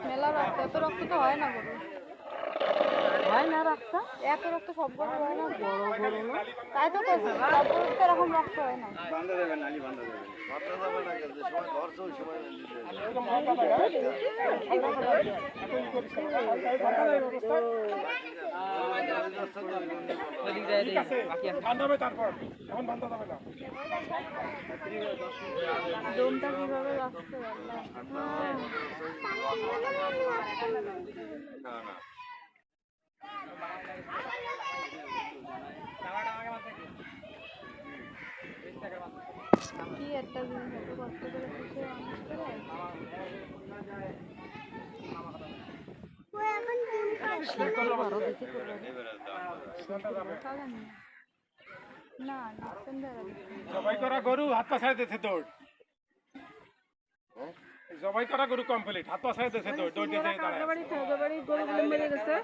মেলা রক্ত, এত রক্ত তো হয় না গরু, হয় না রক্ত, এত রক্ত সব গরু হয় না, বড় গরু না, তাই তো বলছি সব গরু তো এরকম রক্ত হয় না। বান্ধা দেবেন নালি বান্ধা দেবেন বান্ধা যাবে না যে সময় ধরছে ওই সময় দমটা কিভাবে রাখতে কি একটা জিনিস এত কষ্ট করে পুষে মানুষ করে না জবাই করা গরু হাত পা ছাড়ে দিতে দৌড়, জবাই করা গরু কমপ্লিট, হাত পা ছাড়ে দিতে দৌড়, দৌড় দিতে দাঁড়ায়। গরু মেরে গেছে।